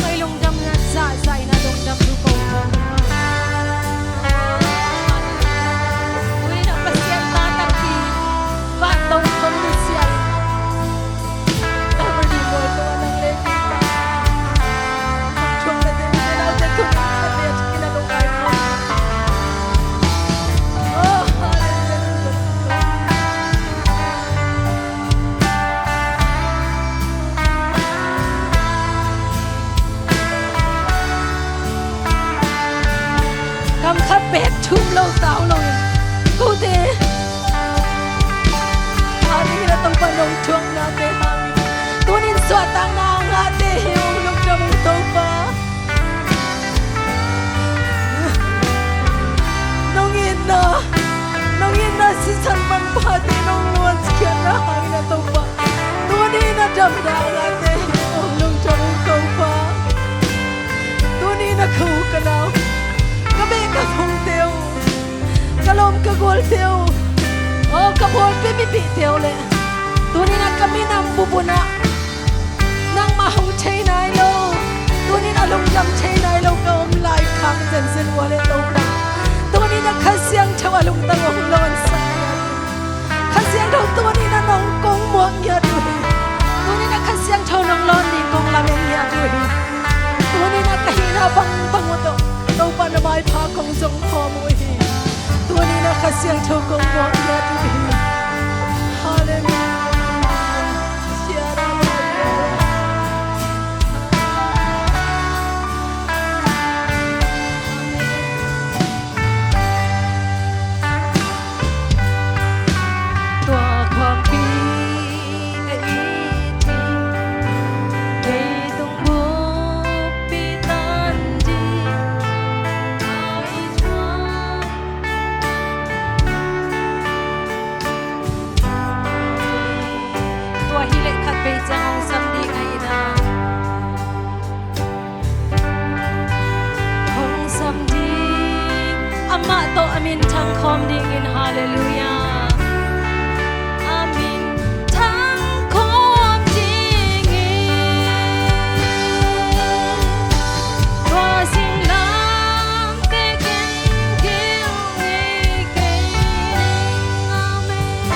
ngay lung đâm na sa sai na lung đâm du cầu phong ui na pasien ta tak ki va tong tong du sial ta beri boy to nang le ki ta chung na de na de tu na de ki na lung ai oh cầm khắp bẹt chum lâu táo lâu cô thế à đi là tông phần nông chuông na thế hàng tôi nên xóa tăng nào ngã thế hiểu lúc trong tông ba nông yên na si san man ba thế nông luôn kia na hàng na tông ba tôi nên na đâm đá ngã thế hiểu lúc trong tông ba tôi nên na khâu cái nào Kabe ka thong teo, kalom ka gol teo, oh kabol pe pipi teo le. Tuni na kami nang bubuna, nang mahong chay na ilo. Tuni na lungdam chay na ilo ka lai kang zen wale lo pa. Tuni na kasyang chawa lungdam o lon sa. Kasyang daw tuni na nong kong muang ya dui. Tuni na kasyang chaw nong lon di kong lamen ya dui. Tuni na kahina bang mo to. Đâu pa na mai pha kong zong ho mo hi tu ni na khasyang tho kong mo ya tu hi hallelujah siara tua kwang pi e ti ke tung bu pi tan di Jangan samdi ngaina, Hong samdi, Ama to amin tang kom dingin hallelujah. Amin tang kom dingin, Tua sing lam te kin kiu ngi kin amin.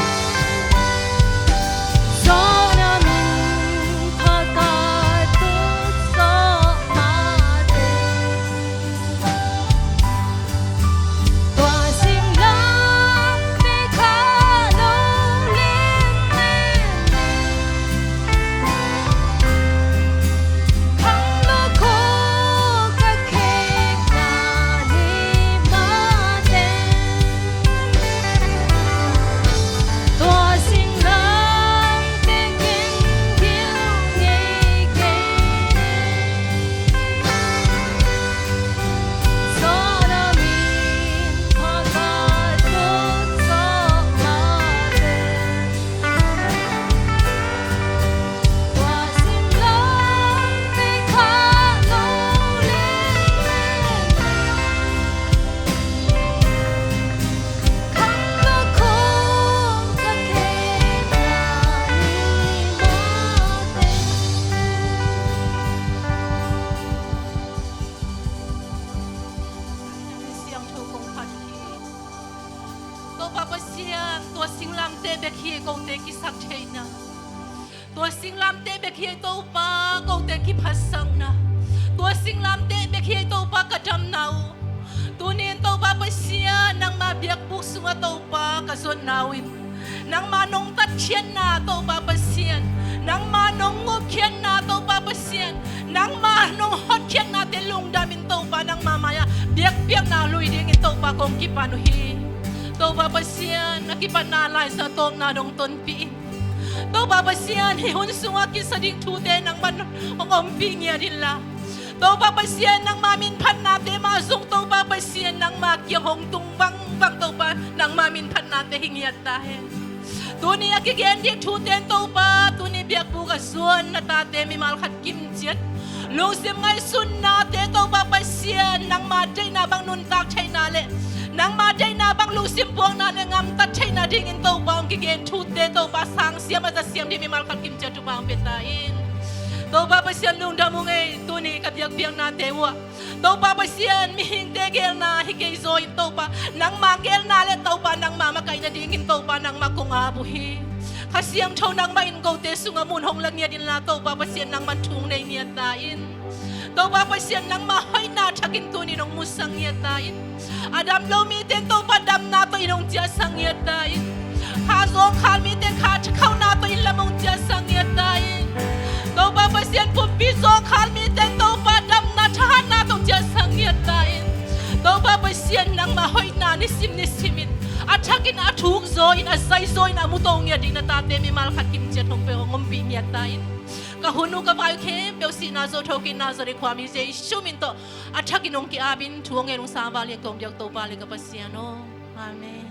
Tua sing lam te be khi to pa ko te ki phasang na tua sing lam te be khi to pa ka jam nau tu nin to pa pasia nang ma biak puk sunga to pa ka son nawin nang manong tat chien na to pa pasian nang manong ngup chien na to pa pasian nang manong hot chien na te lung damin to pa nang mamaya biak biak na lui ding to pa kong ki panu hi to pa pasian nakipan na lai sa tom na dong ton pi to pa pasian hi hun sunga ki sa ding tu te nang man om pi nya din la to pa pasian nang mamin phan na te ma zung to pa pasian nang ma ki hong tung bang bang to pa nang mamin phan na te hingiat ta he tu ni akigen dik tu ten to pa tu ni biak pu ka suan na ta te mi mal khat kim chiat lung sim ngai sun na te to pa pasian nang ma dai na bang nun tak chai na le nang ma dai na bang lu sim puang na ne ngam tat chai na ding in to pa ki gen tu te to pa sang siam ta siam di mi mal khat kim chiat tu pa pe ta in to pa pasian lung damung e tu ni kapyak piang na tewa to pa pasian mihing tegel na hikay zoin to pa nang magel na le to pa nang mamakay na dingin to pa nang makungabuhi kasiyang chow nang main go te sunga mun hong lang din na to pa pasian nang matung na niyatain to pa pasian nang mahoy na chakin tu ni nong musang niyatain adam lo mi ten to pa dam na to inong tia sang niyatain ha zong khal mi ten kha chakaw na to in lamong tia sang niyatain to pa pasian pu pi zong khal mi ten to pa dam na chahan na to tia sang niyatain to pa pasian nang mahoy na nisimit achakin athuk zoin asai zoin amutong ya ding na tate mi mal khat kim chet hong pe ngom bi niyatain kahunu ka vai khem pe si na zo thokin na zo re khwami je shumin to achakin ong ki abin thuong e nong sa ba le kom diak to pa le ka pasiano amen